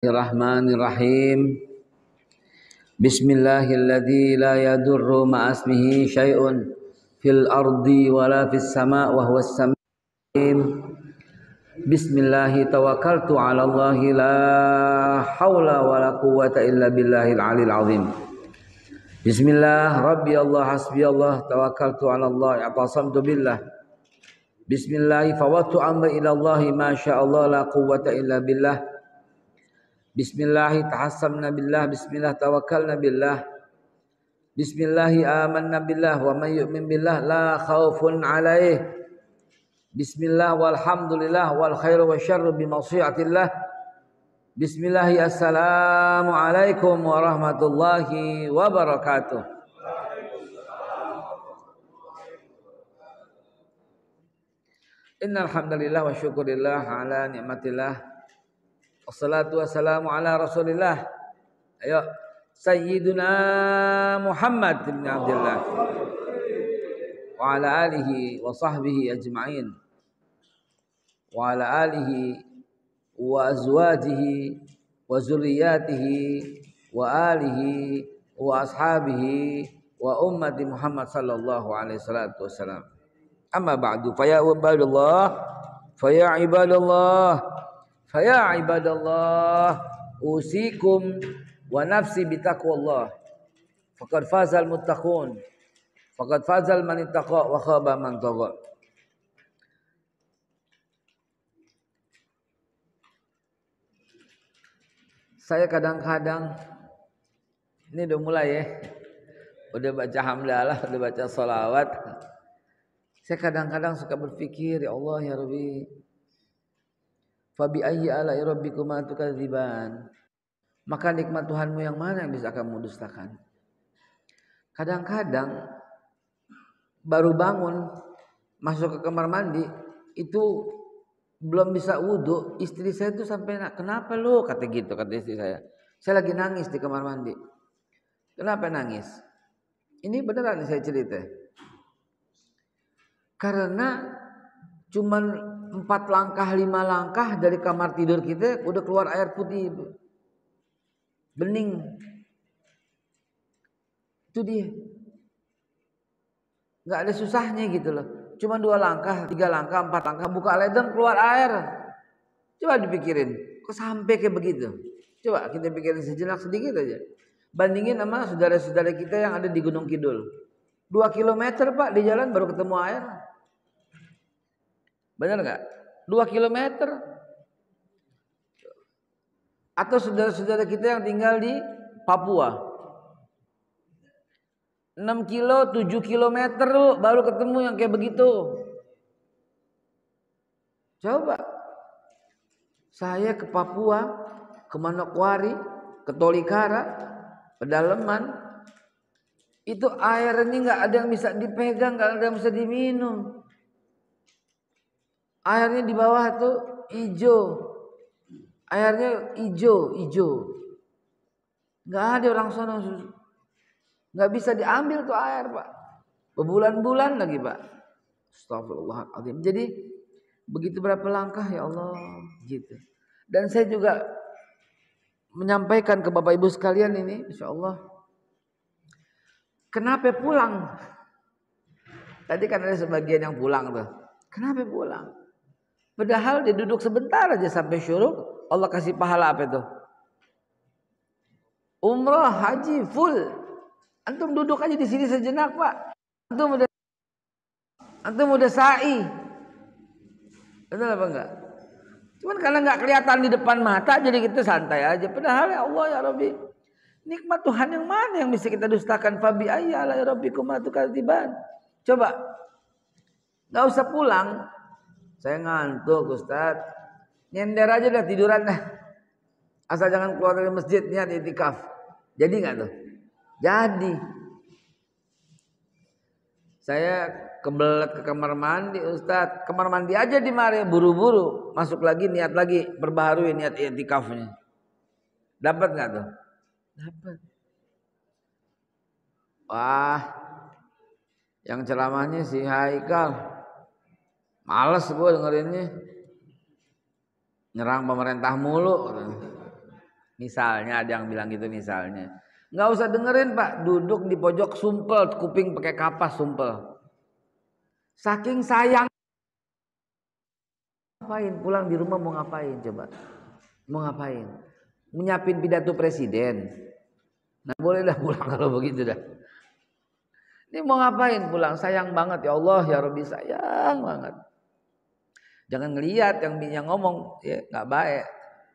Bismillahirrahmanirrahim. Bismillahilladzi la yadurru ma'asmihi syai'un fil ardi wala fis sama' wa huwas sami'ul. Bismillahi tawakkaltu 'ala Allahi la haula wala quwwata illa billahil 'alil 'azim. Bismillah rabbi Allah hasbi Allah tawakkaltu 'ala Allah i'tasamtu billah. Bismillah fawattu amri ila Allah ma syaa Allah la quwwata illa billah. Bismillah tahassamna billah, bismillah tawakkalna billah, bismillah amanna billah wa may yu'min billah la khaufun alaih. Bismillah walhamdulillah wal khairu wasyarru bi masyiatillah. Bismillah assalamu alaikum warahmatullahi wabarakatuh. Innal hamdalillah wa syukurillah ala nikmatillah. Wassalatu wassalamu ala Rasulillah. Ayo Sayyiduna Muhammad bin Abdullah wa ala alihi wa sahbihi ajma'in wa ala alihi wa azwajihi wa zurriyatihi wa alihi wa ashabihi wa ummati Muhammad sallallahu alaihi wasallam. Amma ba'du fa ya ibadallah Faya ibadallah usikum wa nafsi bitaqwallah faqad fazal muttaqun faqad fazal man ittaqa wa khaba man tagha. Saya kadang-kadang ini udah mulai ya, udah baca hamdalah, udah baca sholawat. Saya kadang-kadang suka berpikir, ya Allah ya Rabbi, fabi ayyi ala'i rabbikuma tukadziban. Maka nikmat Tuhanmu yang mana yang bisa kamu dustakan? Kadang-kadang baru bangun masuk ke kamar mandi itu belum bisa wudu, istri saya tuh sampai kenapa lu? Kata istri saya. Saya lagi nangis di kamar mandi. Kenapa nangis? Ini beneran saya cerita. Karena cuman 4 langkah 5 langkah dari kamar tidur kita udah keluar air putih bening. Itu dia, nggak ada susahnya gitu loh. Cuma 2 langkah 3 langkah 4 langkah buka ledeng keluar air. Coba dipikirin kok sampai kayak begitu. Coba kita pikirin sejenak sedikit aja, bandingin sama saudara-saudara kita yang ada di Gunung Kidul. 2 kilometer Pak di jalan baru ketemu air. Benar nggak? 2 kilometer. Atau saudara-saudara kita yang tinggal di Papua, 6 kilo, 7 kilometer baru ketemu yang kayak begitu. Coba saya ke Papua, ke Manokwari, ke Tolikara, pedalaman, itu airnya nggak ada yang bisa dipegang, nggak ada yang bisa diminum. Airnya di bawah tuh hijau, airnya hijau, nggak ada orang sana, nggak bisa diambil tuh air Pak, berbulan-bulan lagi Pak. Astagfirullahaladzim. Jadi begitu berapa langkah ya Allah gitu. Dan saya juga menyampaikan ke Bapak Ibu sekalian ini, insya Allah. Kenapa pulang? Tadi kan ada sebagian yang pulang tuh. Kenapa pulang? Padahal dia duduk sebentar aja sampai syuruk, Allah kasih pahala apa itu? Umrah, haji, full. Antum duduk aja di sini sejenak Pak. Antum udah sa'i. Benar apa enggak? Cuman karena enggak kelihatan di depan mata jadi kita santai aja. Padahal ya Allah ya Rabbi, nikmat Tuhan yang mana yang bisa kita dustakan? Fabi ayyi ala'i rabbikuma tukadziban. Coba. Enggak usah pulang. Saya ngantuk Ustaz, nyender aja dah, tiduran dah. Asal jangan keluar dari masjid niat i'tikaf. Jadi nggak tuh? Jadi. Saya kebelet ke kamar mandi Ustaz. Kamar mandi aja di mari, buru-buru masuk lagi niat lagi, perbaharui niat i'tikafnya. Dapat nggak tuh? Dapat. Wah, yang ceramahnya si Haikal. Males gue dengerinnya, nyerang pemerintah mulu. Misalnya ada yang bilang gitu misalnya. Nggak usah dengerin Pak, duduk di pojok sumpel, kuping pakai kapas sumpel. Saking sayang. Ngapain? Pulang di rumah mau ngapain coba? Mau ngapain? Menyiapin pidato presiden. Nah bolehlah pulang kalau begitu dah. Ini mau ngapain pulang? Sayang banget ya Allah ya Rabbi, sayang banget. Jangan ngelihat yang ngomong ya nggak baik.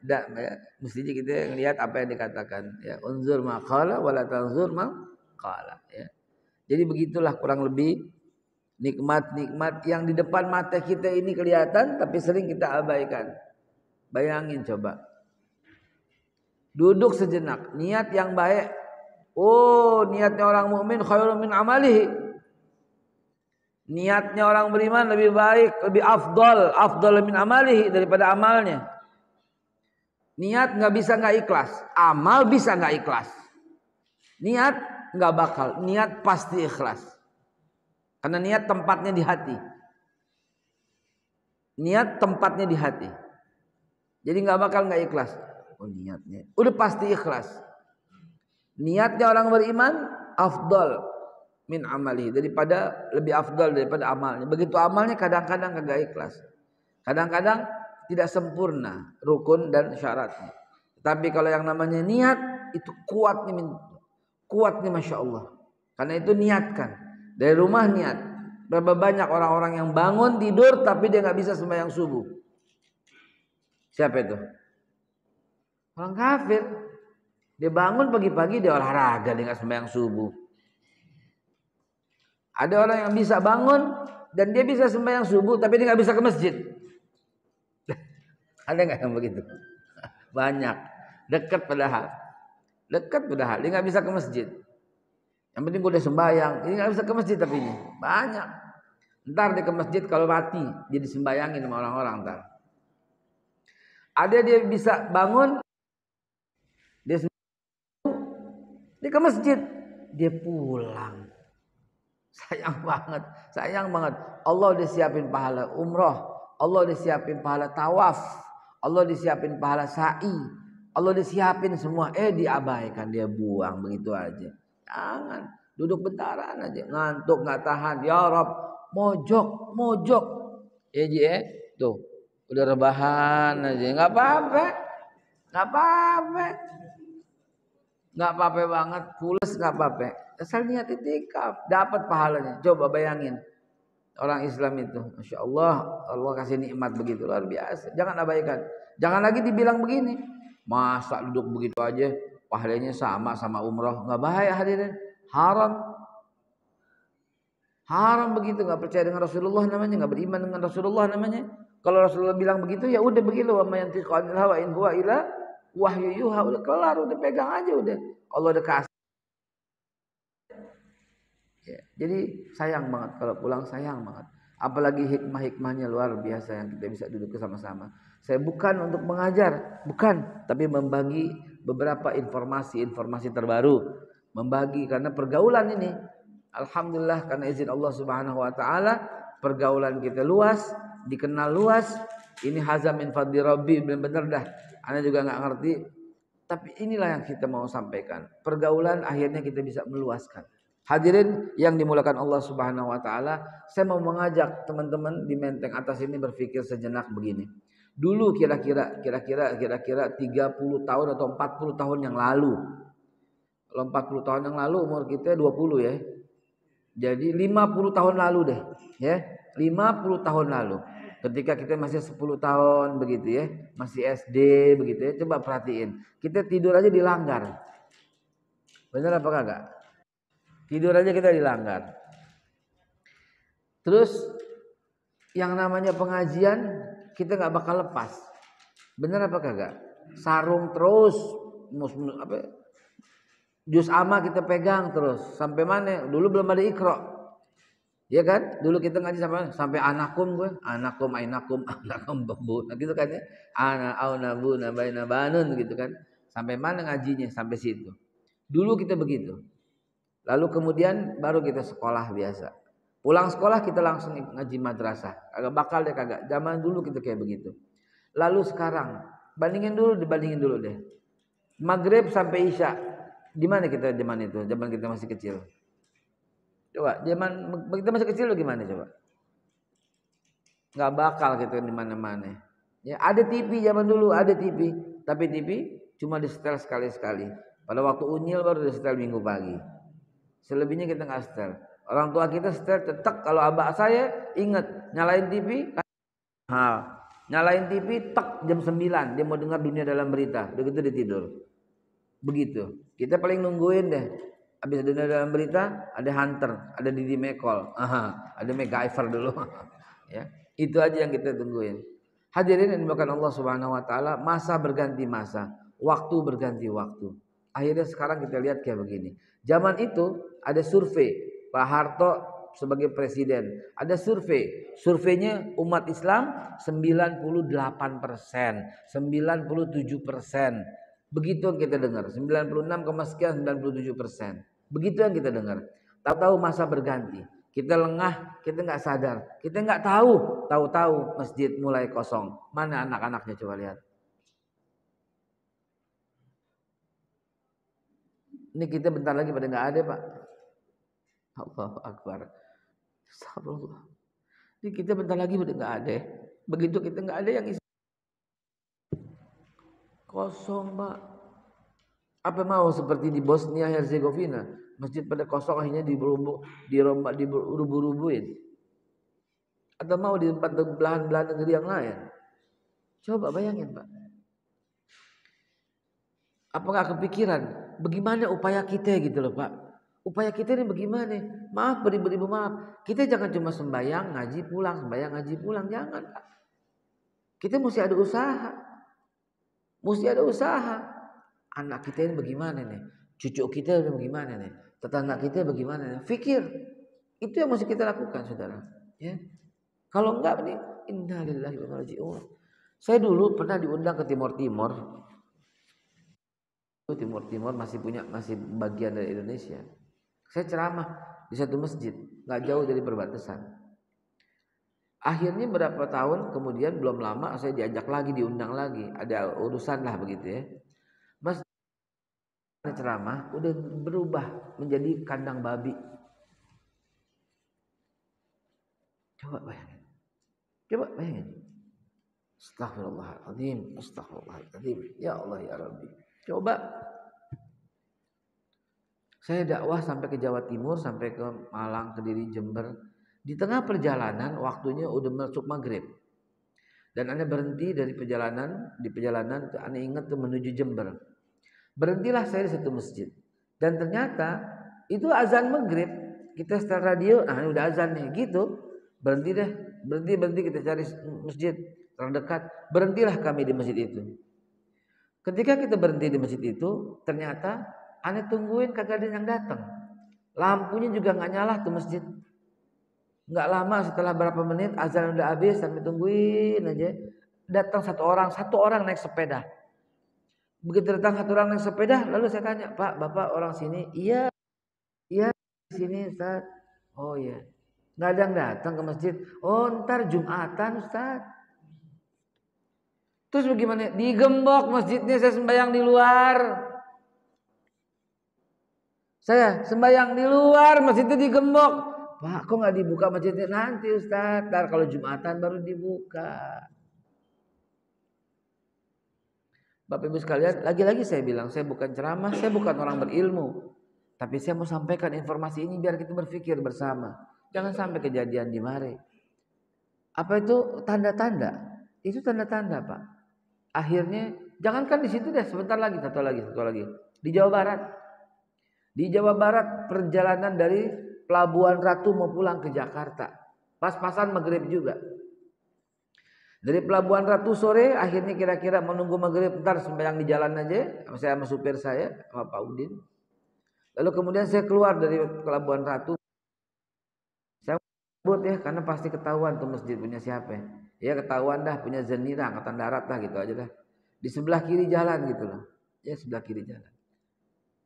Ya, mestinya kita ngelihat apa yang dikatakan ya. Unzur maqala wala tanzur maqala ya. Jadi begitulah kurang lebih nikmat-nikmat yang di depan mata kita ini kelihatan tapi sering kita abaikan. Bayangin coba. Duduk sejenak, niat yang baik. Oh, niatnya orang mukmin khairun min amalihi. Niatnya orang beriman lebih baik, lebih afdal min amalihi daripada amalnya. Niat nggak bisa nggak ikhlas, amal bisa nggak ikhlas. Niat nggak bakal, niat pasti ikhlas. Karena niat tempatnya di hati. Niat tempatnya di hati. Jadi nggak bakal nggak ikhlas. Oh niatnya, udah pasti ikhlas. Niatnya orang beriman afdal min amali, daripada lebih afdal daripada amalnya. Begitu amalnya kadang-kadang kagak ikhlas. Kadang-kadang tidak sempurna rukun dan syaratnya. Tapi kalau yang namanya niat itu kuatnya Masya Allah. Karena itu niatkan dari rumah niat. Berapa banyak orang-orang yang bangun tidur tapi dia nggak bisa sembahyang subuh. Siapa itu? Orang kafir. Dia bangun pagi-pagi dia olahraga, dia nggak sembahyang subuh. Ada orang yang bisa bangun dan dia bisa sembahyang subuh tapi dia nggak bisa ke masjid. Ada nggak yang begitu? Banyak. Dekat padahal. Dia nggak bisa ke masjid. Yang penting gue udah sembahyang. Ini nggak bisa ke masjid tapi ini banyak. Ntar dia ke masjid kalau mati jadi sembayangin sama orang-orang ntar. Ada dia bisa bangun, dia ke masjid, dia pulang. Sayang banget. Allah udah siapin pahala umroh, Allah udah siapin pahala tawaf, Allah udah siapin pahala sa'i, Allah udah siapin semua. Diabaikan, dia buang begitu aja. Jangan duduk bentaran aja, ngantuk nggak tahan. Ya Rob, mojok. Tuh udah rebahan aja, nggak apa-apa banget, pules nggak apa-apa. Asal niat itikaf dapat pahalanya. Coba bayangin orang Islam itu, Masya Allah, Allah kasih nikmat begitu luar biasa. Jangan abaikan. Jangan lagi dibilang begini, masa duduk begitu aja pahalanya sama umroh. Nggak bahaya hadirin, haram begitu. Nggak percaya dengan Rasulullah namanya, nggak beriman dengan Rasulullah namanya. Kalau Rasulullah bilang begitu ya udah begitu. Wa may yantiqu anil hawa in huwa illa wahyu yuha. Udah kelar, udah pegang aja udah. Allah udah kasih. Ya, jadi sayang banget kalau pulang, sayang banget. Apalagi hikmah-hikmahnya luar biasa yang kita bisa duduk bersama-sama. Saya bukan untuk mengajar, bukan, tapi membagi beberapa informasi terbaru. Membagi karena pergaulan ini, alhamdulillah karena izin Allah Subhanahu wa taala, pergaulan kita luas, dikenal luas. Ini hazam min fadli rabbi, benar-benar dah. Ana juga nggak ngerti, tapi inilah yang kita mau sampaikan. Pergaulan akhirnya kita bisa meluaskan. Hadirin yang dimulakan Allah Subhanahu wa taala, saya mau mengajak teman-teman di Menteng Atas ini berpikir sejenak begini. Dulu kira-kira 30 tahun atau 40 tahun yang lalu. Kalau 40 tahun yang lalu umur kita 20 ya. Jadi 50 tahun lalu deh, ya. 50 tahun lalu. Ketika kita masih 10 tahun begitu ya, masih SD begitu ya. Coba perhatiin, kita tidur aja dilanggar. Benar apa kagak? Tidur aja kita dilanggar. Terus yang namanya pengajian kita nggak bakal lepas. Benar apa kagak? Sarung terus, juz amma kita pegang terus. Sampai mana? Dulu belum ada Iqra. Ya kan? Dulu kita ngaji sampai anakum ainakum babu. Nah, gitu kan ya. Ana aunabu nabaina banun gitu kan. Sampai mana ngajinya? Sampai situ. Dulu kita begitu. Lalu kemudian baru kita sekolah biasa. Pulang sekolah kita langsung ngaji madrasah. Agak bakal deh kagak. Zaman dulu kita kayak begitu. Lalu sekarang, dibandingin dulu deh. Maghrib sampai Isya. Di mana kita zaman itu? Zaman kita masih kecil. Coba, zaman kita masih kecil lo gimana coba? Nggak bakal gitu di mana-mana. Ya, ada TV zaman dulu, ada TV, tapi TV cuma disetel sekali-sekali. Pada waktu unyil baru disetel minggu pagi. Selebihnya kita nggak setel. Orang tua kita setel tetap. Kalau abah saya ingat nyalain TV, nyalain TV tak jam 9 dia mau dengar Dunia Dalam Berita. Begitu dia tidur. Begitu. Kita paling nungguin deh. Habis Dunia Dalam Berita ada Hunter, ada Didi Mekol, ada MacGyver dulu. Ya, itu aja yang kita tungguin. Hadirin yang dimuliakan Allah Subhanahu wa taala, masa berganti masa, waktu berganti waktu. Akhirnya sekarang kita lihat kayak begini. Zaman itu ada survei Pak Harto sebagai presiden. Ada survei. Surveinya umat Islam 98%, 97%. Begitu yang kita dengar. 96, sekian 97%. Begitu yang kita dengar. Tahu-tahu masa berganti. Kita lengah, kita nggak sadar, kita nggak tahu masjid mulai kosong. Mana anak-anaknya coba lihat. Ini kita bentar lagi pada nggak ada Pak. Allahu Akbar. Astagfirullah. Ini kita bentar lagi pada nggak ada. Begitu kita nggak ada yang isi. Kosong Pak. Apa mau seperti di Bosnia Herzegovina? Masjid pada kosong akhirnya dirubuh-rubuhin. Atau mau di tempat belahan-belahan negeri yang lain? Coba bayangin Pak. Apakah kepikiran bagaimana upaya kita gitu loh Pak? Upaya kita ini bagaimana? Maaf beribu-ribu maaf. Kita jangan cuma sembahyang ngaji pulang, sembahyang ngaji pulang, jangan Pak. Kita mesti ada usaha. Mesti ada usaha. Anak kita ini bagaimana nih? Cucu kita ini bagaimana nih? Tetangga kita bagaimana nih? Fikir. Itu yang mesti kita lakukan, Saudara. Ya. Kalau enggak nih, innalillahi wa inna ilaihi raji'un. Saya dulu pernah diundang ke Timur Timur masih bagian dari Indonesia. Saya ceramah di satu masjid, nggak jauh dari perbatasan. Akhirnya berapa tahun kemudian belum lama saya diajak lagi, diundang lagi, ada urusan lah begitu ya. Mas ceramah udah berubah menjadi kandang babi. Coba bayangin. Astagfirullahaladzim. Ya Allah ya Rabbi. Coba. Saya dakwah sampai ke Jawa Timur, sampai ke Malang, Kediri, Jember. Di tengah perjalanan waktunya udah masuk maghrib. Dan Anda berhenti di perjalanan Anda ingat tuh menuju Jember. Berhentilah saya di satu masjid. Dan ternyata itu azan maghrib. Kita setel radio, udah azan nih gitu. Berhenti kita cari masjid terdekat. Berhentilah kami di masjid itu. Ketika kita berhenti di masjid itu, ternyata Anda tungguin kagak ada yang datang. Lampunya juga nggak nyala tuh masjid. Nggak lama setelah berapa menit azan udah habis, sampai tungguin aja. Datang satu orang naik sepeda. Begitu datang satu orang naik sepeda, lalu saya tanya, Pak, Bapak orang sini? Iya di sini Ustaz. Oh iya. Nggak ada yang datang ke masjid. Oh ntar Jumatan Ustaz. Terus bagaimana? Digembok masjidnya, saya sembahyang di luar. Saya sembahyang di luar, masjidnya digembok. Pak, kok nggak dibuka masjidnya? Nanti Ustaz, ntar kalau Jumatan baru dibuka. Bapak Ibu sekalian, lagi-lagi saya bilang, saya bukan ceramah, saya bukan orang berilmu. Tapi saya mau sampaikan informasi ini biar kita berpikir bersama. Jangan sampai kejadian di mari. Apa itu tanda-tanda? Itu tanda-tanda Pak. Akhirnya, jangankan di situ deh, sebentar lagi, satu lagi. Di Jawa Barat, perjalanan dari Pelabuhan Ratu mau pulang ke Jakarta. Pas-pasan maghrib juga. Dari Pelabuhan Ratu sore, akhirnya kira-kira menunggu maghrib, ntar sembahyang di jalan aja, saya sama supir saya, sama Pak Udin. Lalu kemudian saya keluar dari Pelabuhan Ratu. Saya sebut ya, karena pasti ketahuan tuh masjid punya siapa. Ya ketahuan dah, punya Zenira, Angkatan Darat lah gitu aja dah. Di sebelah kiri jalan gitu loh. Ya sebelah kiri jalan.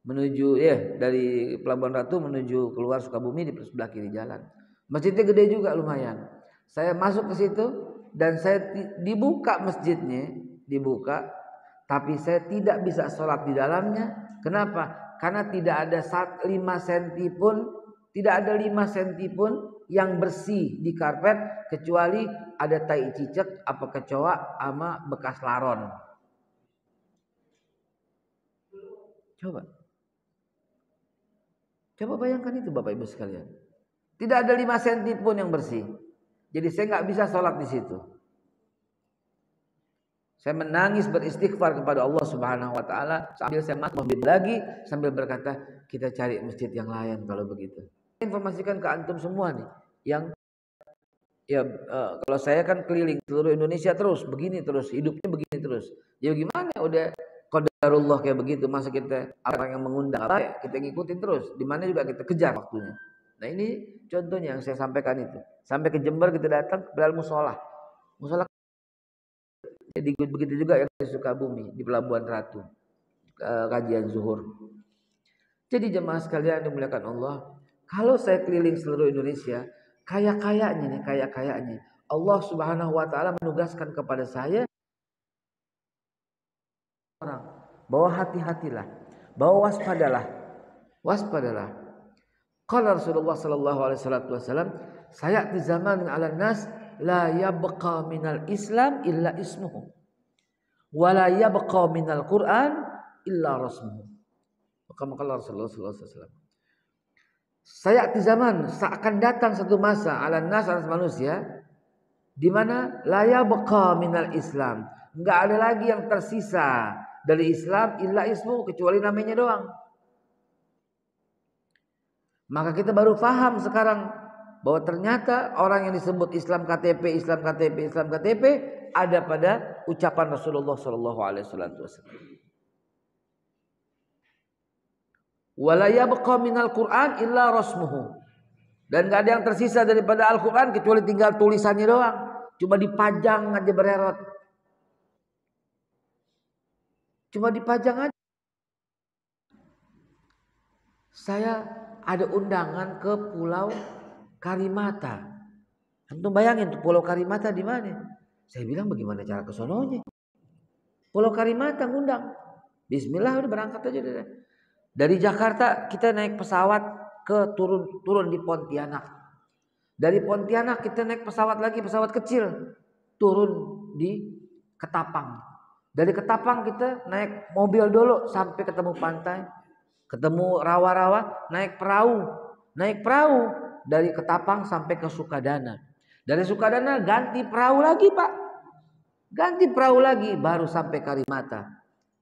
Menuju ya dari Pelabuhan Ratu menuju keluar Sukabumi di sebelah kiri jalan. Masjidnya gede juga lumayan. Saya masuk ke situ. Dan saya dibuka masjidnya, tapi saya tidak bisa sholat di dalamnya. Kenapa? Karena tidak ada 5 senti pun, tidak ada 5 senti pun yang bersih di karpet kecuali ada tai cicak apa kecoa sama bekas laron. Coba bayangkan itu Bapak Ibu sekalian. Tidak ada 5 senti pun yang bersih. Jadi saya nggak bisa sholat di situ. Saya menangis beristighfar kepada Allah Subhanahu wa taala sambil saya masjid lagi sambil berkata, kita cari masjid yang lain kalau begitu. Saya informasikan ke antum semua nih yang ya kalau saya kan keliling seluruh Indonesia terus begini terus, hidupnya begini terus. Ya gimana udah qadarullah kayak begitu, masa kita orang yang mengundang apa kita ngikutin terus, di mana juga kita kejar waktunya. Nah, ini contohnya yang saya sampaikan itu. Sampai ke Jember kita datang ke musola. Musola jadi begitu juga yang di Sukabumi di Pelabuhan Ratu kajian zuhur. Jadi jemaah sekalian dimuliakan Allah, kalau saya keliling seluruh Indonesia, kaya-kayanya Allah Subhanahu wa taala menugaskan kepada saya orang bahwa hati-hatilah, bahwa waspadalah. Qala Rasulullah sallallahu alaihi wasallam, sayati zaman 'alan nas la yabqa minal Islam illa ismuhu wa la yabqa minal Qur'an illa rasmuhu. Kama qala Rasulullah sallallahu alaihi wasallam. Sayati zaman, seakan datang satu masa 'alan nas atas manusia di mana la yabqa minal Islam, enggak ada lagi yang tersisa dari Islam illa ismuhu kecuali namanya doang. Maka kita baru paham sekarang bahwa ternyata orang yang disebut Islam KTP ada pada ucapan Rasulullah sallallahu alaihi wasallam. Wala yabqa minal Qur'an illa rasmuhu. Dan enggak ada yang tersisa daripada Al-Qur'an kecuali tinggal tulisannya doang. Cuma dipajang aja bererot. Cuma dipajang aja. Saya ada undangan ke Pulau Karimata. Antum bayangin tuh Pulau Karimata di mana? Saya bilang bagaimana cara ke sononya? Pulau Karimata ngundang. Bismillah udah berangkat aja deh. Dari Jakarta kita naik pesawat ke turun di Pontianak. Dari Pontianak kita naik pesawat lagi, pesawat kecil, turun di Ketapang. Dari Ketapang kita naik mobil dulu sampai ketemu pantai, ketemu rawa-rawa, naik perahu dari Ketapang sampai ke Sukadana. Dari Sukadana ganti perahu lagi Pak, ganti perahu lagi baru sampai Karimata.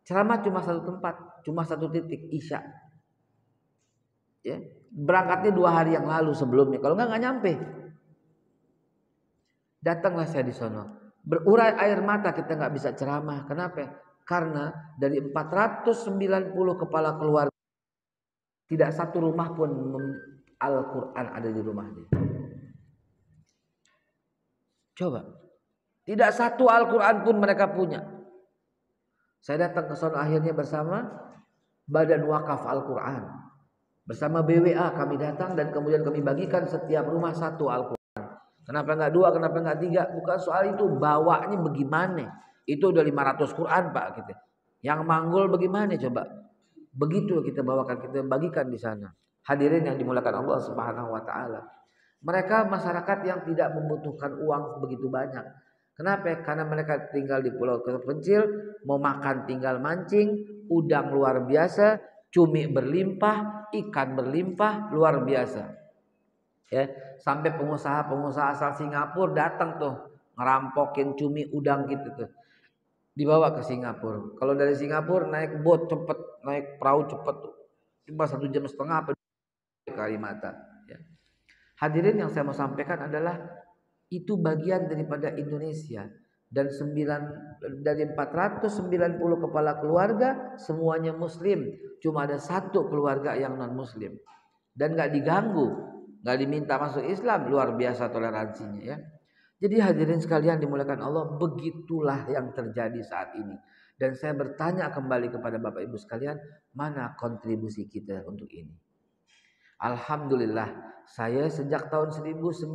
Ceramah cuma satu tempat, cuma satu titik, Isya. Ya, berangkatnya 2 hari yang lalu sebelumnya, kalau nggak nyampe. Datanglah saya di sono, berurai air mata kita nggak bisa ceramah. Kenapa? Karena dari 490 kepala keluarga tidak satu rumah pun Al-Quran ada di rumahnya. Coba, tidak satu Al-Quran pun mereka punya. Saya datang ke sana akhirnya bersama Badan Wakaf Al-Quran, bersama BWA kami datang dan kemudian kami bagikan setiap rumah satu Al-Quran. Kenapa enggak 2, kenapa enggak 3? Bukan soal itu, bawanya bagaimana. Itu udah 500 Quran Pak gitu. Yang manggul bagaimana coba? Begitu kita bawakan, kita bagikan di sana. Hadirin yang dimuliakan Allah Subhanahu wa taala. Mereka masyarakat yang tidak membutuhkan uang begitu banyak. Kenapa? Karena mereka tinggal di pulau terpencil, mau makan tinggal mancing, udang luar biasa, cumi berlimpah, ikan berlimpah luar biasa. Ya, sampai pengusaha-pengusaha asal Singapura datang tuh ngerampokin cumi udang gitu tuh. Dibawa ke Singapura. Kalau dari Singapura naik boat cepet, naik perahu cepet tuh. Cuma 1,5 jam ke Karimata. Ya. Hadirin yang saya mau sampaikan adalah itu bagian daripada Indonesia dan dari 490 kepala keluarga semuanya Muslim, cuma ada satu keluarga yang non Muslim dan nggak diganggu, nggak diminta masuk Islam, luar biasa toleransinya ya. Jadi hadirin sekalian dimuliakan Allah, begitulah yang terjadi saat ini. Dan saya bertanya kembali kepada Bapak Ibu sekalian, mana kontribusi kita untuk ini? Alhamdulillah, saya sejak tahun 1986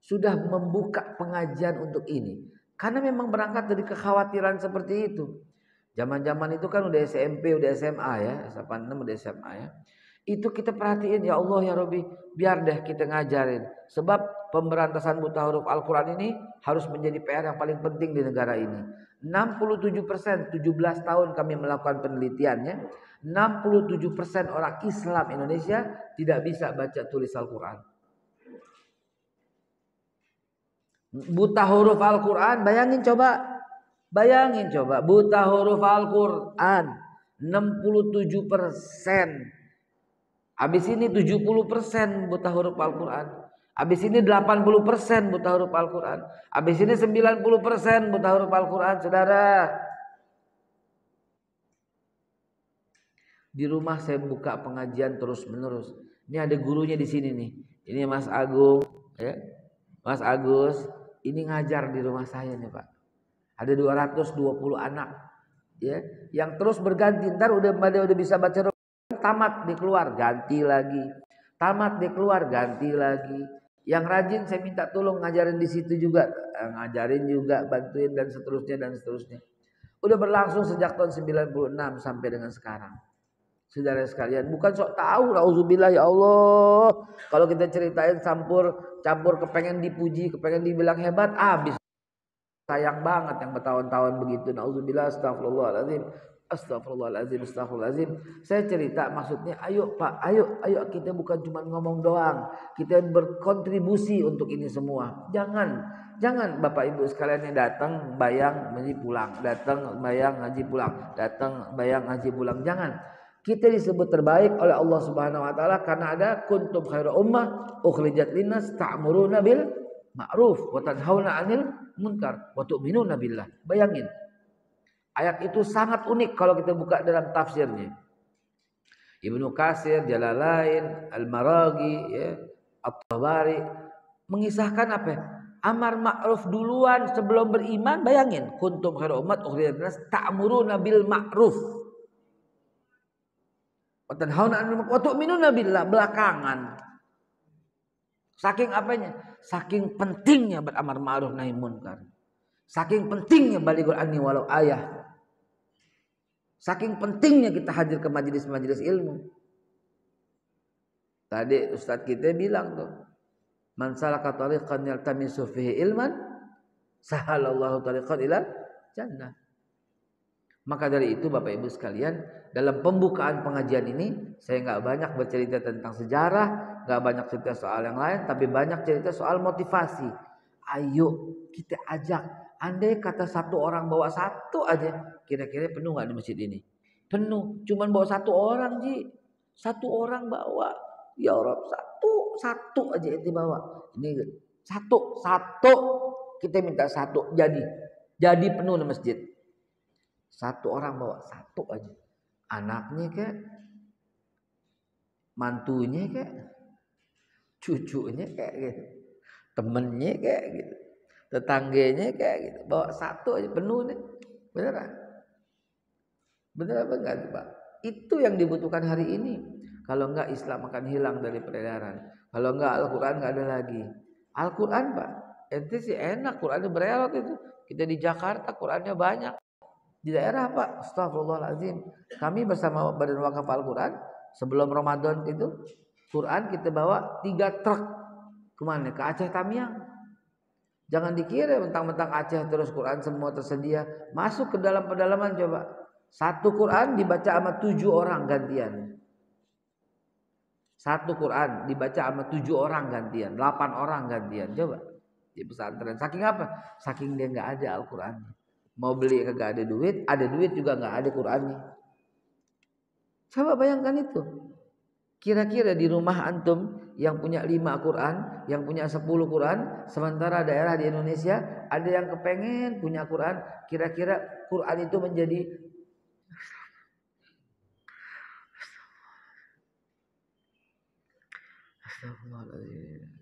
sudah membuka pengajian untuk ini. Karena memang berangkat dari kekhawatiran seperti itu. Zaman-zaman itu kan udah SMP, udah SMA ya, S86 udah SMA ya. Itu kita perhatiin, ya Allah ya Rabbi, biar deh kita ngajarin. Sebab pemberantasan buta huruf Al-Quran ini harus menjadi PR yang paling penting di negara ini. 67%, 17 tahun kami melakukan penelitiannya, 67% orang Islam Indonesia tidak bisa baca tulis Al-Quran. Buta huruf Al-Quran, bayangin coba, buta huruf Al-Quran 67%. Habis ini 70% buta huruf Al-Quran. Habis ini 80% buta huruf Al-Quran. Habis ini 90% buta huruf Al-Quran, saudara. Di rumah saya buka pengajian terus menerus. Ini ada gurunya di sini nih. Ini Mas Agung, ya. Mas Agus, ini ngajar di rumah saya nih Pak. Ada 220 anak, ya, yang terus berganti. Ntar udah bisa baca, tamat dia keluar ganti lagi, tamat dia keluar ganti lagi. Yang rajin saya minta tolong ngajarin di situ juga, ngajarin juga, bantuin dan seterusnya dan seterusnya. Udah berlangsung sejak tahun 96 sampai dengan sekarang. Saudara sekalian, bukan sok tahu, nauzubillah ya Allah. Kalau kita ceritain campur kepengen dipuji, kepengen dibilang hebat, habis. Sayang banget yang bertahun-tahun begitu. Nauzubillah, astagfirullahaladzim. Astagfirullahaladzim, astagfirullahaladzim. Saya cerita maksudnya, ayo Pak, ayo kita bukan cuma ngomong doang, kita berkontribusi untuk ini semua. Jangan Bapak Ibu sekalian yang datang bayang ngaji pulang, datang bayang ngaji pulang, datang bayang ngaji pulang. Jangan. Kita disebut terbaik oleh Allah Subhanahu wa taala karena ada kuntum khairu ummah ukhrijat linnas ta'muruna bil ma'ruf wa tanhauna 'anil munkar wa tu'minuna billah. Bayangin. Ayat itu sangat unik kalau kita buka dalam tafsirnya. Ibnu Katsir, Jalalain, Al-Maraghi, ya, At-Tabari mengisahkan apa? Amar ma'ruf duluan sebelum beriman. Bayangin, kuntum khairu ummat ukhrijat linnas ta'muruna bil ma'ruf wa tanhauna 'anil munkar wa tu'minuna billah belakangan. Saking apanya? Saking pentingnya beramar ma'ruf nahi munkar. Saking pentingnya balighul anni walau ayah. Saking pentingnya kita hadir ke majelis-majelis ilmu. Tadi Ustadz kita bilang tuh, man salaka tariqan yaltamisu fihi ilman, sahalallahu tariqan ilal jannah. Maka dari itu Bapak Ibu sekalian, dalam pembukaan pengajian ini saya nggak banyak bercerita tentang sejarah, nggak banyak cerita soal yang lain, tapi banyak cerita soal motivasi. Ayo kita ajak. Andai kata satu orang bawa satu aja, kira-kira penuh nggak di masjid ini? Penuh. Cuman bawa satu orang, Ji. Satu orang bawa. Ya Rob, satu aja itu bawa. Ini satu. Kita minta satu jadi penuh di masjid. Satu orang bawa satu aja. Anaknya kek, mantunya kek, cucunya kek gitu, temennya kek gitu, tetangganya kayak gitu, bawa satu aja penuh nih. Beneran? Bener apa enggak Pak? Itu yang dibutuhkan hari ini. Kalau enggak Islam akan hilang dari peredaran. Kalau enggak Al-Quran enggak ada lagi. Al-Quran Pak, ente sih enak Qurannya berelot itu. Kita di Jakarta Qurannya banyak. Di daerah Pak, astagfirullahaladzim. Kami bersama Badan Wakaf Al-Quran sebelum Ramadan itu Quran kita bawa 3 truk. Kemana? Ke Aceh Tamiang. Jangan dikira mentang-mentang Aceh terus Quran semua tersedia. Masuk ke dalam pedalaman coba. Satu Quran dibaca sama 7 orang gantian. Satu Quran dibaca sama 7 orang gantian, 8 orang gantian. Coba di pesantren. Saking apa? Saking dia nggak ada Al-Quran. Mau beli kagak ada duit juga nggak ada Qurannya. Coba bayangkan itu. Kira-kira di rumah antum yang punya 5 Quran, yang punya 10 Quran, sementara daerah di Indonesia ada yang kepengen punya Quran, kira-kira Quran itu menjadi Astagfirullahaladzim.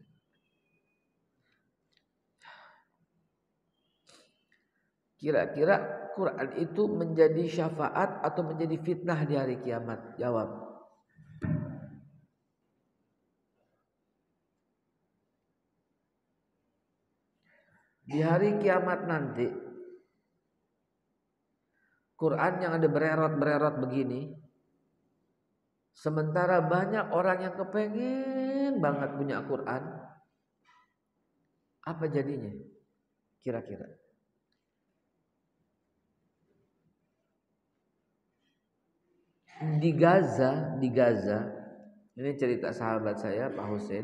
Kira-kira Quran itu menjadi syafaat atau menjadi fitnah di hari kiamat? Jawab. Di hari kiamat nanti, Quran yang ada bererot-bererot begini, sementara banyak orang yang kepengen banget punya Quran, apa jadinya? Kira-kira. Di Gaza, ini cerita sahabat saya Pak Hussein,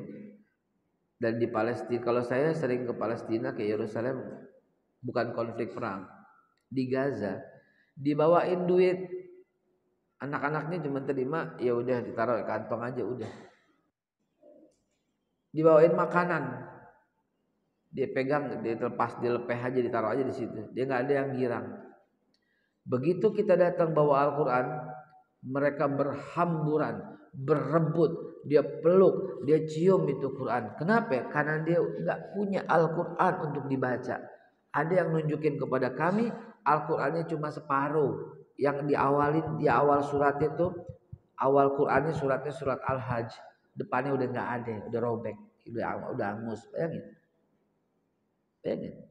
dan di Palestina. Kalau saya sering ke Palestina, ke Yerusalem, bukan konflik perang. Di Gaza, dibawain duit, anak-anaknya cuma terima, ya udah ditaruh di kantong aja udah. Dibawain makanan, dia pegang, dia dilepeh aja, ditaruh aja di situ. Dia nggak ada yang girang. Begitu kita datang bawa Al-Quran, mereka berhamburan, berebut, dia peluk, dia cium itu Quran. Kenapa? Karena dia nggak punya Al-Quran untuk dibaca. Ada yang nunjukin kepada kami Al-Qurannya cuma separuh. Yang di awal surat itu, awal Qurannya suratnya surat Al-Hajj, depannya udah nggak ada, udah robek, udah angus. Bayangin.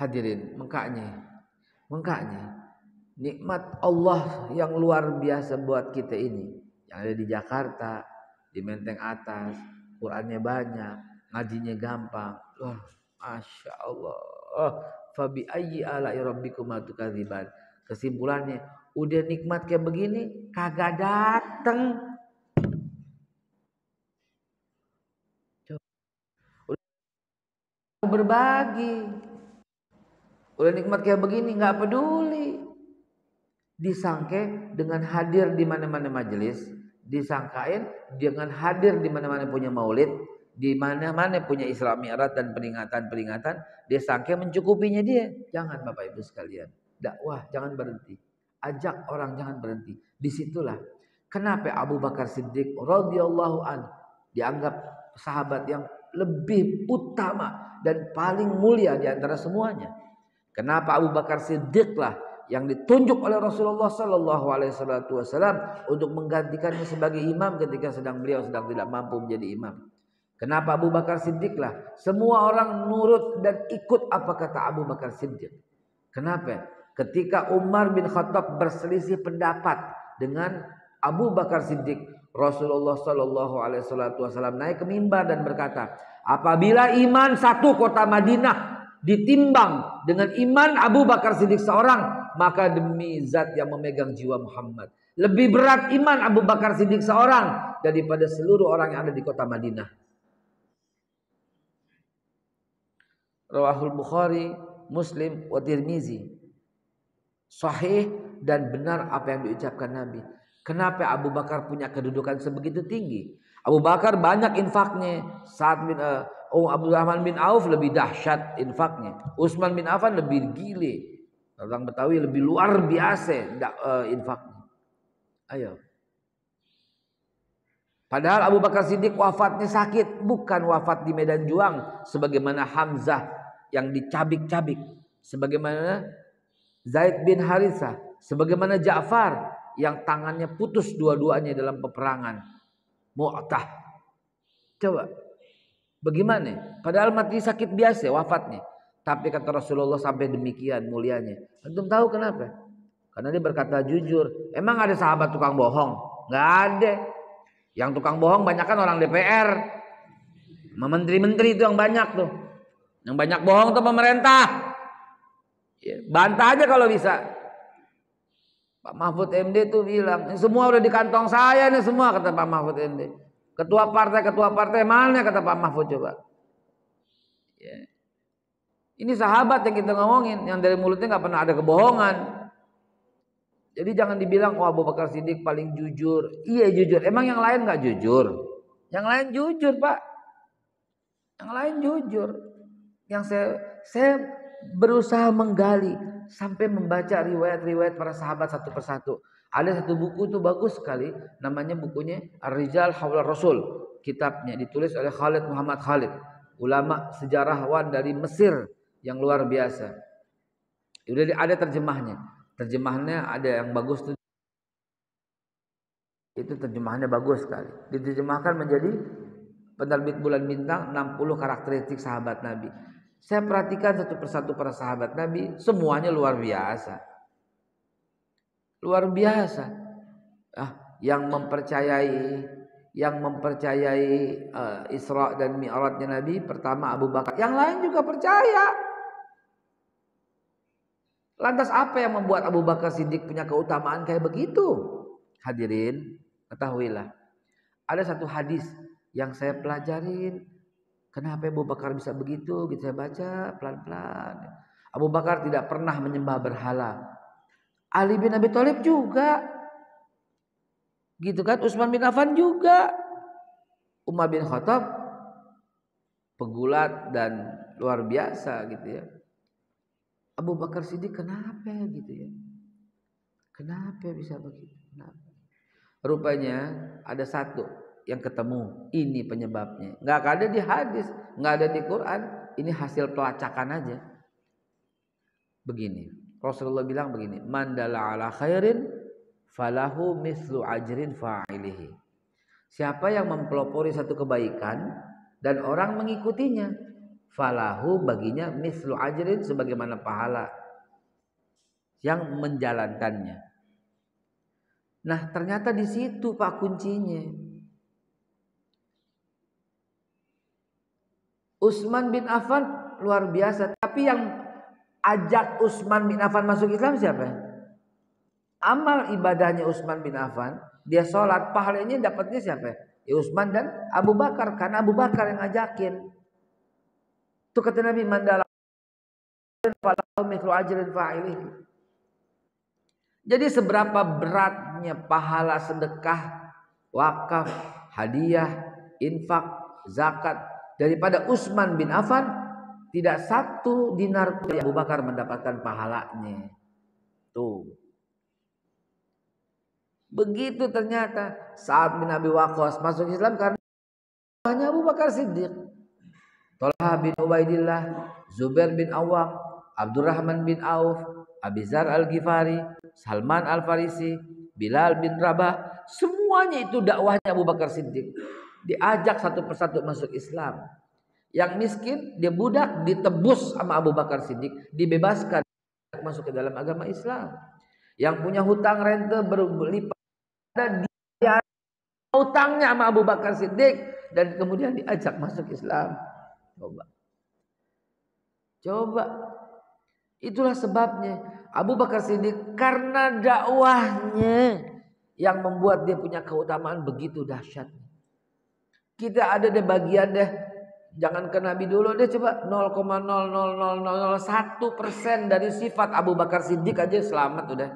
Hadirin, makanya nikmat Allah yang luar biasa buat kita ini, yang ada di Jakarta, di Menteng Atas, Qurannya banyak, ngajinya gampang. Wah, masya Allah. Fabi ayyi ala'i rabbikuma tukadziban. Kesimpulannya, udah nikmat kayak begini, kagak dateng. Udah berbagi. Udah nikmat kayak begini, nggak peduli. Disangke dengan hadir di mana-mana majelis, disangkain dengan hadir di mana-mana punya maulid, di mana-mana punya Isra Mi'raj dan peringatan-peringatan, dia sangka mencukupinya dia. Jangan Bapak Ibu sekalian, dakwah jangan berhenti, ajak orang jangan berhenti. Disitulah kenapa Abu Bakar Siddiq radhiyallahu an dianggap sahabat yang lebih utama dan paling mulia di antara semuanya. Kenapa Abu Bakar Siddiq lah yang ditunjuk oleh Rasulullah Sallallahu Alaihi Wasallam untuk menggantikannya sebagai imam ketika beliau sedang tidak mampu menjadi imam. Kenapa Abu Bakar Siddiq lah? Semua orang nurut dan ikut apa kata Abu Bakar Siddiq. Kenapa? Ketika Umar bin Khattab berselisih pendapat dengan Abu Bakar Siddiq, Rasulullah Sallallahu Alaihi Wasallam naik ke mimbar dan berkata, apabila iman satu kota Madinah ditimbang dengan iman Abu Bakar Siddiq seorang, maka demi zat yang memegang jiwa Muhammad, lebih berat iman Abu Bakar Siddiq seorang daripada seluruh orang yang ada di kota Madinah. Rawahul Bukhari, Muslim, wa Tirmizi. Sahih dan benar apa yang diucapkan Nabi. Kenapa Abu Bakar punya kedudukan sebegitu tinggi? Abu Bakar banyak infaknya. Abdurrahman bin Auf lebih dahsyat infaknya. Utsman bin Affan lebih gile. Orang Betawi lebih luar biasa infaknya. Ayo. Padahal Abu Bakar Siddiq wafatnya sakit, bukan wafat di medan juang sebagaimana Hamzah yang dicabik-cabik, sebagaimana Zaid bin Harithah, sebagaimana Ja'far yang tangannya putus dua-duanya dalam peperangan Mu'tah. Coba, bagaimana? Padahal mati sakit biasa wafatnya. Tapi kata Rasulullah sampai demikian mulianya. Antum tahu kenapa? Karena dia berkata jujur. Emang ada sahabat tukang bohong? Nggak ada. Yang tukang bohong banyak kan orang DPR. Menteri-menteri itu yang banyak tuh. Yang banyak bohong tuh pemerintah. Ya, bantah aja kalau bisa. Pak Mahfud MD tuh bilang, semua udah di kantong saya nih semua, kata Pak Mahfud MD. Ketua partai mana kata Pak Mahfud coba. Ya. Ini sahabat yang kita ngomongin, yang dari mulutnya nggak pernah ada kebohongan. Jadi jangan dibilang oh Abu Bakar Siddiq paling jujur. Iya jujur. Emang yang lain nggak jujur? Yang lain jujur Pak. Yang lain jujur. Yang saya berusaha menggali sampai membaca riwayat-riwayat para sahabat satu persatu. Ada satu buku tuh bagus sekali, namanya bukunya Ar-Rijal Hawla Rasul. Kitabnya ditulis oleh Khalid Muhammad Khalid, ulama sejarawan dari Mesir yang luar biasa. Udah ada terjemahnya. Terjemahannya ada yang bagus tuh. Itu terjemahannya bagus sekali. Diterjemahkan menjadi Penerbit Bulan Bintang 60 karakteristik sahabat Nabi. Saya perhatikan satu persatu para sahabat Nabi, semuanya luar biasa. Luar biasa. Yang mempercayai Isra dan Mi'rajnya Nabi pertama Abu Bakar. Yang lain juga percaya. Lantas apa yang membuat Abu Bakar Siddiq punya keutamaan kayak begitu? Hadirin, ketahuilah. Ada satu hadis yang saya pelajarin. Kenapa Abu Bakar bisa begitu? Gitu saya baca pelan-pelan. Abu Bakar tidak pernah menyembah berhala. Ali bin Abi Thalib juga. Gitu kan? Utsman bin Affan juga. Umar bin Khattab pegulat dan luar biasa gitu ya. Abu Bakar Siddiq kenapa gitu ya? Kenapa bisa begitu? Kenapa? Rupanya ada satu yang ketemu, ini penyebabnya. Nggak ada di hadis, nggak ada di Quran. Ini hasil pelacakan aja. Begini, Rasulullah bilang begini, man dalla ala khairin falahu mislu ajrin fa'ilihi. Siapa yang mempelopori satu kebaikan dan orang mengikutinya, falahu baginya mislu ajrin sebagaimana pahala yang menjalankannya. Nah, ternyata di situ Pak kuncinya. Utsman bin Affan luar biasa, tapi yang ajak Utsman bin Affan masuk Islam siapa? Amal ibadahnya Utsman bin Affan, dia sholat, pahalanya dapatnya siapa? Ya Utsman dan Abu Bakar, karena Abu Bakar yang ngajakin. Itu kata Nabi, mandala falahu mithlu ajrin fa'ilihi. Jadi seberapa beratnya pahala sedekah, wakaf, hadiah, infak, zakat daripada Utsman bin Affan, tidak satu dinar pun Abu Bakar mendapatkan pahalanya. Tuh. Begitu ternyata Sa'ad bin Abi Waqqas masuk Islam karena hanya Abu Bakar Siddiq. Thalhah bin Ubaidillah, Zubair bin Awwam, Abdurrahman bin Auf, Abi Dzar Al-Ghifari, Salman Al-Farisi, Bilal bin Rabah, semuanya itu dakwahnya Abu Bakar Siddiq. Diajak satu persatu masuk Islam. Yang miskin, dia budak, ditebus sama Abu Bakar Siddiq, dibebaskan masuk ke dalam agama Islam. Yang punya hutang rente berlipat, dia hutangnya sama Abu Bakar Siddiq dan kemudian diajak masuk Islam. Coba. Itulah sebabnya Abu Bakar Siddiq karena dakwahnya yang membuat dia punya keutamaan begitu dahsyat. Kita ada di bagian deh, jangan ke Nabi dulu deh, coba 0,00001% dari sifat Abu Bakar Siddiq aja selamat udah.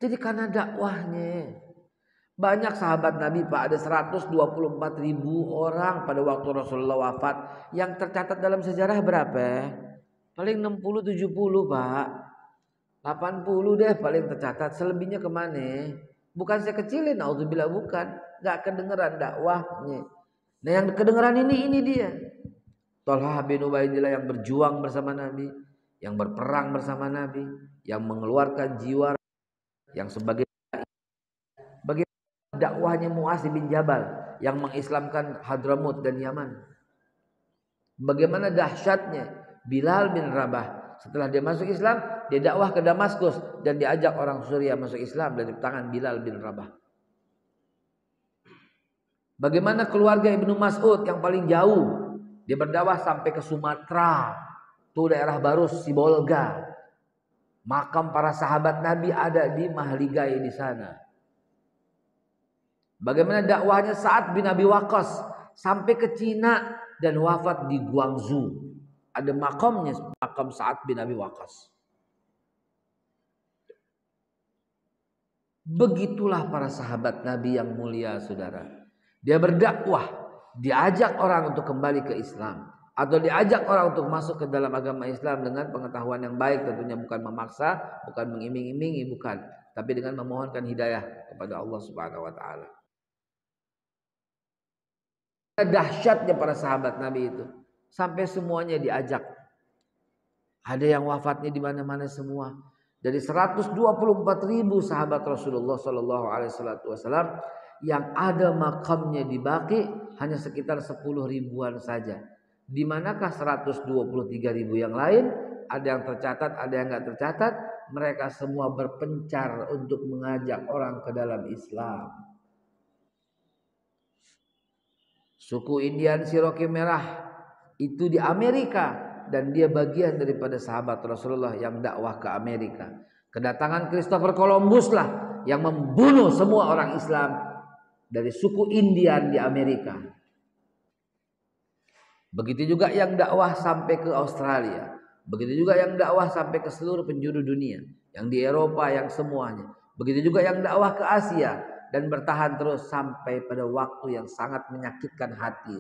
Jadi karena dakwahnya. Banyak sahabat Nabi Pak, ada 124.000 orang pada waktu Rasulullah wafat. Yang tercatat dalam sejarah berapa? Paling 60-70 Pak. 80 deh paling tercatat. Selebihnya kemana? Bukan saya kecilin, auzubillah bukan. Gak kedengeran dakwahnya. Nah yang kedengeran ini dia. Thalhah bin Ubaidillah yang berjuang bersama Nabi, yang berperang bersama Nabi, yang mengeluarkan jiwa, yang sebagai dakwahnya Mu'adz bin Jabal yang mengislamkan Hadramut dan Yaman. Bagaimana dahsyatnya Bilal bin Rabah setelah dia masuk Islam, dia dakwah ke Damaskus dan diajak orang Suriah masuk Islam dari tangan Bilal bin Rabah. Bagaimana keluarga Ibnu Mas'ud yang paling jauh, dia berdakwah sampai ke Sumatera, tuh daerah baru Sibolga. Makam para sahabat Nabi ada di Mahligai di sana. Bagaimana dakwahnya Sa'ad bin Abi Waqqas sampai ke Cina dan wafat di Guangzhou. Ada makamnya, makam Sa'ad bin Abi Waqqas. Begitulah para sahabat Nabi yang mulia, saudara. Dia berdakwah, diajak orang untuk kembali ke Islam, atau diajak orang untuk masuk ke dalam agama Islam dengan pengetahuan yang baik, tentunya bukan memaksa, bukan mengiming-imingi, bukan, tapi dengan memohonkan hidayah kepada Allah Subhanahu wa taala. Dahsyatnya para sahabat Nabi itu, sampai semuanya diajak. Ada yang wafatnya di mana-mana semua. Dari 124.000 sahabat Rasulullah Sallallahu Alaihi Wasallam yang ada makamnya di Baqi hanya sekitar 10 ribuan saja. Di manakah 123.000 yang lain? Ada yang tercatat, ada yang nggak tercatat. Mereka semua berpencar untuk mengajak orang ke dalam Islam. Suku Indian Cherokee Merah itu di Amerika. Dan dia bagian daripada sahabat Rasulullah yang dakwah ke Amerika. Kedatangan Christopher Columbus lah yang membunuh semua orang Islam dari suku Indian di Amerika. Begitu juga yang dakwah sampai ke Australia. Begitu juga yang dakwah sampai ke seluruh penjuru dunia. Yang di Eropa, yang semuanya. Begitu juga yang dakwah ke Asia. Dan bertahan terus sampai pada waktu yang sangat menyakitkan hati.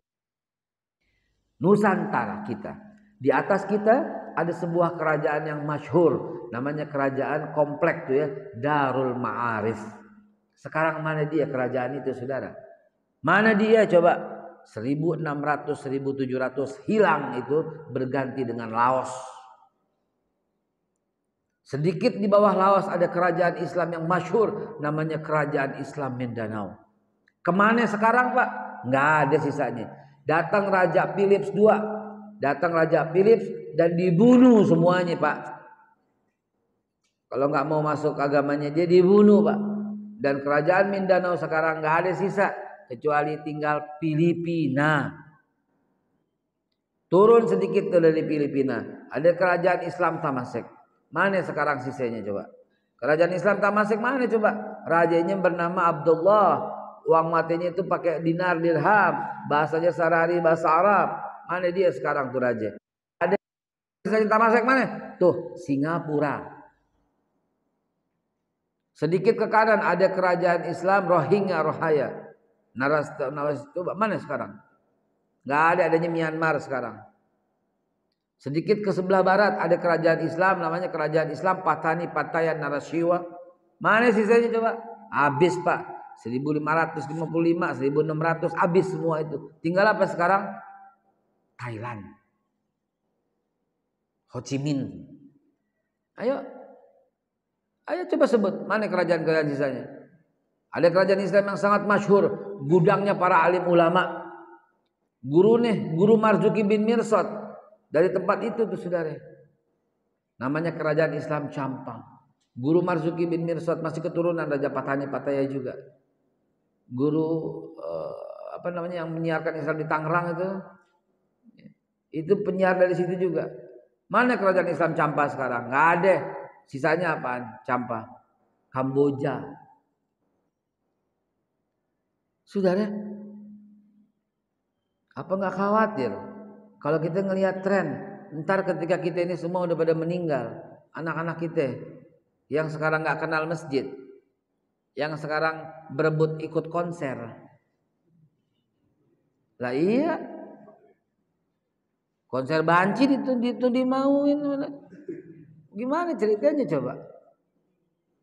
Nusantara kita. Di atas kita ada sebuah kerajaan yang masyhur, namanya kerajaan komplek tuh ya, Darul Ma'arif. Sekarang mana dia kerajaan itu, saudara? Mana dia coba? 1600, 1700 hilang itu, berganti dengan Laos. Sedikit di bawah Laos ada kerajaan Islam yang masyhur, namanya kerajaan Islam Mindanao. Kemana sekarang, Pak? Nggak ada sisanya. Datang Raja Philips II. Datang Raja Philips dan dibunuh semuanya, Pak. Kalau nggak mau masuk agamanya dia dibunuh, Pak. Dan kerajaan Mindanao sekarang nggak ada sisa kecuali tinggal Filipina. Turun sedikit tuh dari Filipina. Ada kerajaan Islam Tamasek. Mana sekarang sisanya coba? Kerajaan Islam Tamasek mana coba? Rajanya bernama Abdullah. Uang matinya itu pakai dinar dirham. Bahasanya Sarari, bahasa Arab. Mana dia sekarang tuh raja? Ada kerajaan Tamasek mana? Tuh Singapura. Sedikit ke kanan ada kerajaan Islam Rohingya Rohaya. Naras coba mana sekarang? Nggak ada, adanya Myanmar sekarang. Sedikit ke sebelah barat ada kerajaan Islam namanya kerajaan Islam Patani Patayan Narasiwa. Mana sisanya coba? Habis, Pak. 1555, 1600 habis semua itu. Tinggal apa sekarang? Thailand. Ho Chi Minh. Ayo coba sebut mana kerajaan-kerajaan sisanya. Ada kerajaan Islam yang sangat masyhur, gudangnya para alim ulama. Guru Marzuki bin Mirsad dari tempat itu tuh saudara. Namanya kerajaan Islam Campang. Guru Marzuki bin Mirsad masih keturunan Raja Patani Pataya juga. Guru yang menyiarkan Islam di Tangerang itu penyiar dari situ juga. Mana kerajaan Islam Champa sekarang? Nggak ada. Sisanya apaan? Champa, Kamboja. Saudara, apa nggak khawatir kalau kita ngelihat tren, ntar ketika kita ini semua udah pada meninggal, anak-anak kita yang sekarang nggak kenal masjid, yang sekarang berebut ikut konser, lah iya, konser banci itu dimauin, gimana ceritanya coba?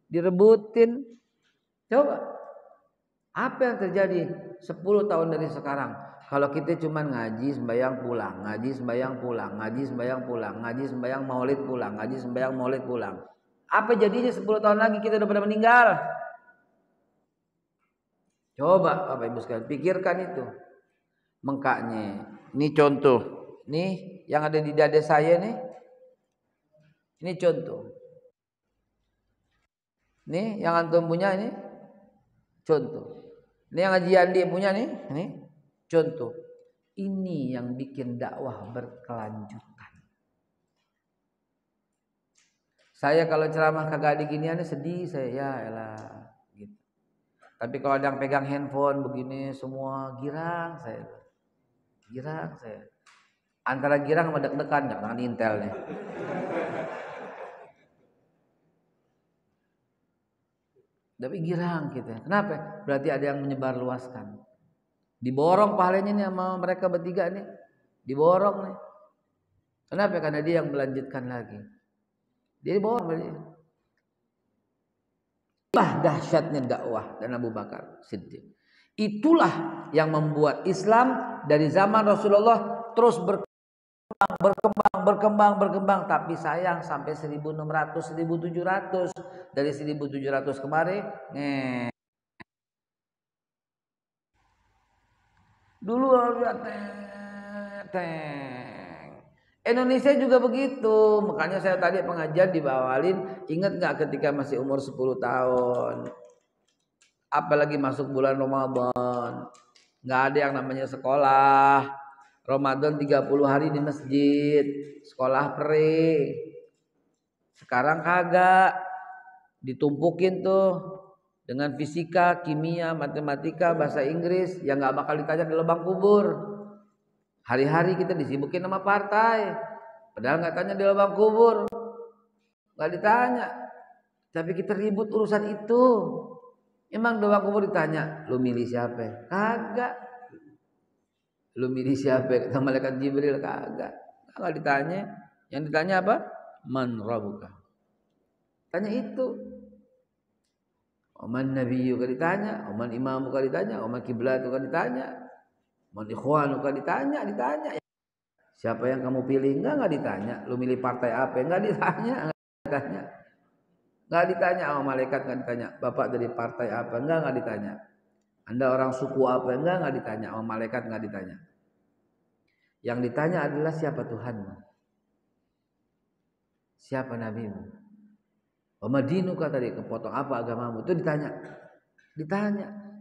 Direbutin, coba. Apa yang terjadi 10 tahun dari sekarang? Kalau kita cuma ngaji sembahyang pulang, ngaji sembahyang pulang, ngaji sembahyang pulang, ngaji sembahyang maulid pulang, ngaji sembahyang maulid pulang. Apa jadinya 10 tahun lagi kita udah pada meninggal? Coba Bapak Ibu sekalian pikirkan itu. Mengkaknya. Ini contoh. Nih yang ada di dada saya nih. Ini contoh. Nih yang antum punya ini contoh. Ini yang Haji Andi punya nih, ini contoh. Ini yang bikin dakwah berkelanjutan. Saya kalau ceramah kagak ada ginian sedih saya, ya elah gitu. Tapi kalau ada yang pegang handphone begini semua girang saya. Girang saya. Antara girang sama deg-degan jangan intel nih. Tapi girang kita. Kenapa? Berarti ada yang menyebar luaskan. Diborong pahalanya nih sama mereka bertiga nih. Diborong nih. Kenapa? Karena dia yang melanjutkan lagi. Dia diborong berarti. Itulah dahsyatnya dakwah dan Abu Bakar Siddiq. Itulah yang membuat Islam dari zaman Rasulullah terus berkembang berkembang, tapi sayang sampai 1600, 1700. Dari 1700 kemarin, dulu Indonesia juga begitu. Makanya saya tadi pengajian dibawalin, ingat nggak ketika masih umur 10 tahun, apalagi masuk bulan Ramadan, nggak ada yang namanya sekolah. Ramadan 30 hari di masjid, sekolah pre. Sekarang kagak, ditumpukin tuh dengan fisika, kimia, matematika, bahasa Inggris yang nggak bakal ditanya di lubang kubur. Hari-hari kita disibukin sama partai, padahal nggak tanya di lubang kubur, nggak ditanya. Tapi kita ribut urusan itu. Emang di lubang kubur ditanya, lu milih siapa? Kagak. Lu milih siapa? Kata malaikat Jibril, kagak. Kagak ditanya. Yang ditanya apa? Man rabbuka. Tanya itu. Oman nabiyyu kan ditanya, oman imamu kan ditanya, oman kiblatu kan ditanya, oman ikhwanu kan ditanya. Siapa yang kamu pilih? Enggak ditanya. Lu milih partai apa? Enggak ditanya. Enggak ditanya sama malaikat, enggak ditanya. Bapak dari partai apa? Enggak ditanya. Anda orang suku apa? Enggak ditanya. Sama malaikat enggak ditanya. Yang ditanya adalah siapa Tuhanmu? Siapa nabimu? Wamadinuka tadi, kepotong apa agamamu? Itu ditanya.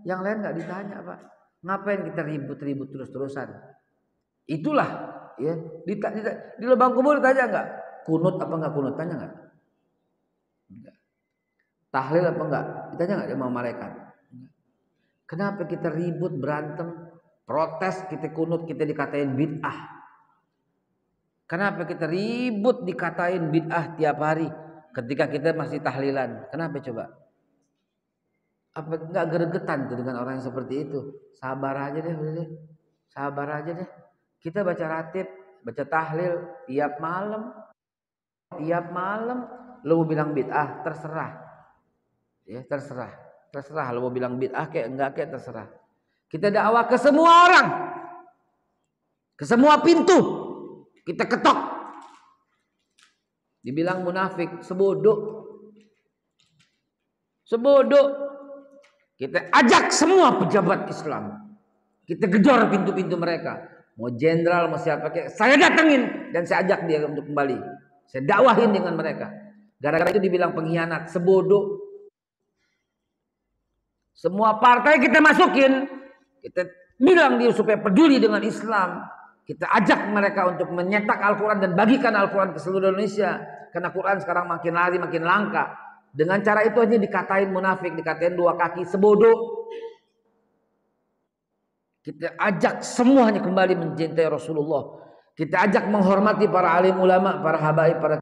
Yang lain enggak ditanya, Pak. Ngapain kita ribut-ribut terus-terusan? Itulah ya, di lubang kubur ditanya enggak? Kunut apa enggak kunut? Tanya enggak? Enggak. Tahlil apa enggak? Ditanya enggak sama malaikat? Kenapa kita ribut, berantem, protes, kita kunut, kita dikatain bid'ah? Kenapa kita ribut dikatain bid'ah tiap hari ketika kita masih tahlilan? Kenapa coba? Apa enggak gregetan tuh dengan orang yang seperti itu? Sabar aja deh, udah deh. Sabar aja deh. Kita baca ratib, baca tahlil tiap malam. Lu mau bilang bid'ah, terserah. Ya, terserah. Terserah lu mau bilang bid'ah kayak enggak kayak terserah. Kita dakwah ke semua orang. Ke semua pintu. Kita ketok. Dibilang munafik, sebodoh. Kita ajak semua pejabat Islam. Kita kejar pintu-pintu mereka. Mau jenderal, mau siapa kayak, saya datengin dan saya ajak dia untuk kembali. Saya dakwahin dengan mereka. Gara-gara itu dibilang pengkhianat, sebodoh. Semua partai kita masukin, kita bilang dia supaya peduli dengan Islam. Kita ajak mereka untuk menyetak Al-Quran dan bagikan Al-Quran ke seluruh Indonesia. Karena Quran sekarang makin lari, makin langka. Dengan cara itu aja dikatain munafik, dikatain dua kaki, sebodoh. Kita ajak semuanya kembali mencintai Rasulullah. Kita ajak menghormati para alim ulama, para habaib, para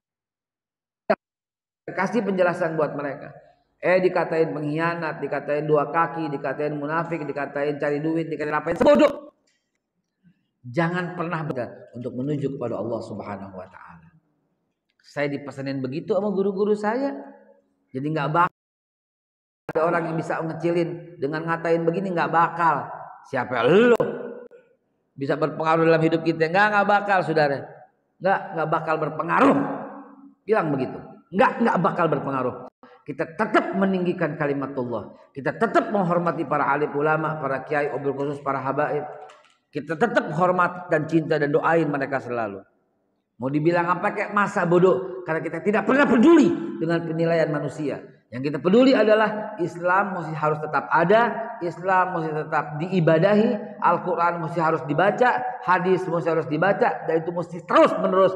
kasih penjelasan buat mereka. Dikatain pengkhianat, dikatain dua kaki, dikatain munafik, dikatain cari duit, dikatain apa yang sebodoh. Jangan pernah berhenti untuk menuju kepada Allah Subhanahu wa taala. Saya dipesanin begitu sama guru-guru saya. Jadi enggak bakal ada orang yang bisa ngecilin dengan ngatain begini, enggak bakal. Siapa lu bisa berpengaruh dalam hidup kita? Enggak bakal, Saudara. Enggak bakal berpengaruh. Bilang begitu. Enggak bakal berpengaruh. Kita tetap meninggikan kalimatullah. Kita tetap menghormati para alim ulama, para kiai, obil khusus, para habaib. Kita tetap hormat dan cinta dan doain mereka selalu. Mau dibilang apa kayak masa bodoh. Karena kita tidak pernah peduli dengan penilaian manusia. Yang kita peduli adalah Islam mesti harus tetap ada. Islam mesti tetap diibadahi. Al-Quran mesti harus dibaca. Hadis mesti harus dibaca. Dan itu mesti terus menerus.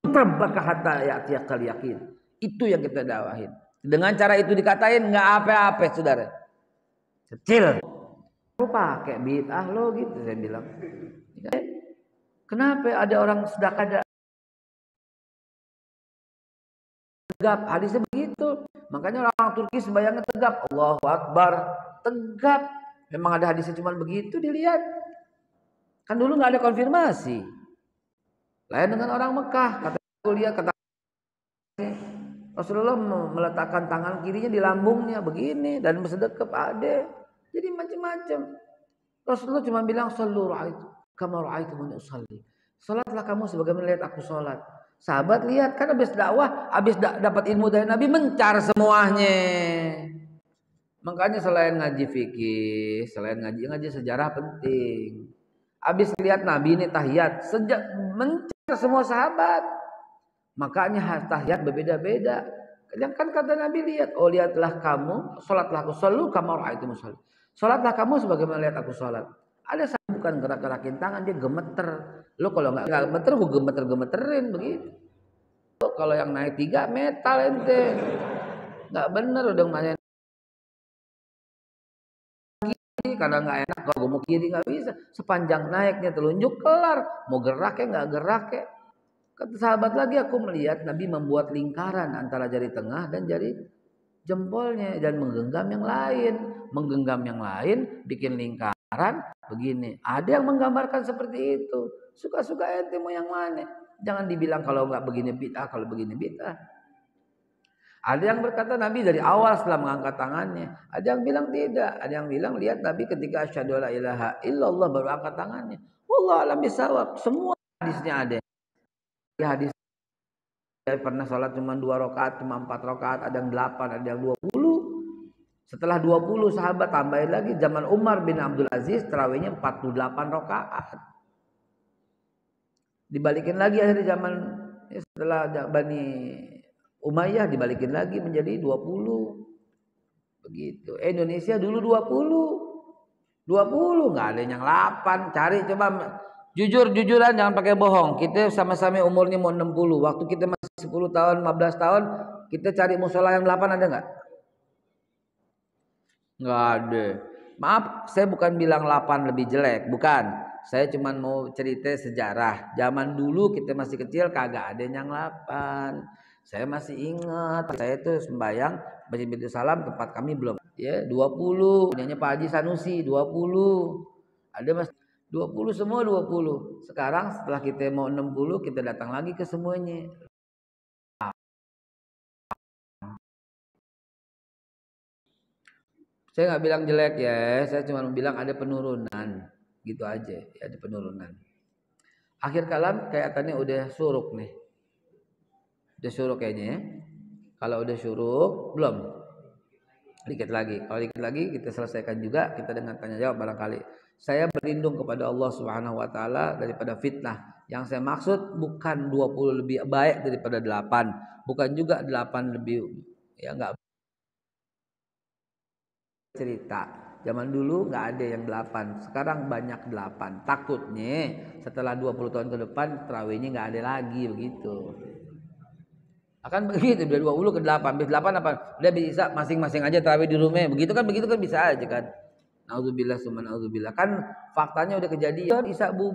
Rabbaka hatta ya'tiyakal yakin. Itu yang kita dakwahin. Dengan cara itu dikatain nggak apa-apa, Saudara. Kecil. Lu pakai bid'ah lo gitu saya bilang. Kenapa ada orang sedekah tegap? Hadisnya begitu. Makanya orang Turki sembahyangnya tegap. Allahu Akbar. Tegap. Memang ada hadisnya cuma begitu dilihat. Kan dulu nggak ada konfirmasi. Lain dengan orang Mekah. Kata kuliah kata Rasulullah meletakkan tangan kirinya di lambungnya begini dan bersedekap ada. Jadi macam-macam. Rasulullah cuma bilang sallu ra'aitu kama ra'aitumuni usalli. Salatlah kamu sebagaimana lihat aku salat. Sahabat lihat kan habis dakwah, habis dapat ilmu dari Nabi mencar semuanya. Makanya selain ngaji fikih, selain ngaji sejarah penting. Habis lihat Nabi ini tahiyat, sejak mencar semua sahabat. Makanya tahiyat berbeda-beda. Kadang kan kata Nabi lihat, oh lihatlah kamu, salatlah aku, sallu kama ra'aitumuni usolli. Salatlah kamu sebagaimana lihat aku salat. Ada sahabat bukan gerak-gerakin tangan, dia gemeter. Lo kalau nggak gemeter, gue gemeterin begitu. Kalau yang naik 3 metal ente, nggak bener udah main. Karena nggak enak kalau gue mau kiri nggak bisa, sepanjang naiknya telunjuk kelar, mau gerak ya nggak gerak ya. Kata sahabat lagi, aku melihat Nabi membuat lingkaran antara jari tengah dan jari jempolnya dan menggenggam yang lain bikin lingkaran begini. Ada yang menggambarkan seperti itu, suka-suka ente mau yang mana. Jangan dibilang kalau nggak begini bid'ah, kalau begini bid'ah. Ada yang berkata Nabi dari awal setelah mengangkat tangannya. Ada yang bilang tidak. Ada yang bilang lihat Nabi ketika asyhadu alla ilaha illallah baru angkat tangannya. Wallahu a'lam bishawab. Semua hadisnya ada. Hadis pernah sholat cuma 2 rakaat, cuma 4 rakaat, ada yang 8, ada yang 20. Setelah 20 sahabat tambahin lagi, zaman Umar bin Abdul Aziz tarawihnya 48 rakaat. Dibalikin lagi akhirnya zaman setelah Bani Umayyah dibalikin lagi menjadi 20. Begitu. Indonesia dulu 20 nggak ada yang 8. Cari coba jujuran jangan pakai bohong. Kita sama-sama umurnya mau 60. Waktu kita masih 10 tahun, 15 tahun, kita cari musola yang 8 ada nggak? Nggak ada. Maaf, saya bukan bilang 8 lebih jelek, bukan. Saya cuma mau cerita sejarah. Zaman dulu kita masih kecil kagak ada yang 8. Saya masih ingat, saya itu sembahyang Masjid Baitul Salam tempat kami belum. Ya, 20. Punyanya Pak Haji Sanusi 20. Ada Mas 20 semua 20. Sekarang setelah kita mau 60 kita datang lagi ke semuanya. Saya nggak bilang jelek ya, saya cuma bilang ada penurunan, gitu aja, ya, ada penurunan. Akhir kalam kelihatannya udah suruk nih, udah suruk kayaknya ya. Kalau udah suruk belum? Dikit lagi. Kalau dikit lagi kita selesaikan juga kita dengan tanya jawab barangkali. Saya berlindung kepada Allah Subhanahu wa taala daripada fitnah. Yang saya maksud bukan 20 lebih baik daripada 8, bukan juga 8 lebih ya enggak. Cerita zaman dulu nggak ada yang 8, sekarang banyak 8. Takutnya setelah 20 tahun ke depan tarawihnya nggak ada lagi begitu. Akan begitu dari 20 ke 8, habis 8 apa? Udah bisa masing-masing aja tarawih di rumah. Begitu kan bisa aja kan. Nauzubillah summa nauzubillah. Kan faktanya udah kejadian Isa bubar.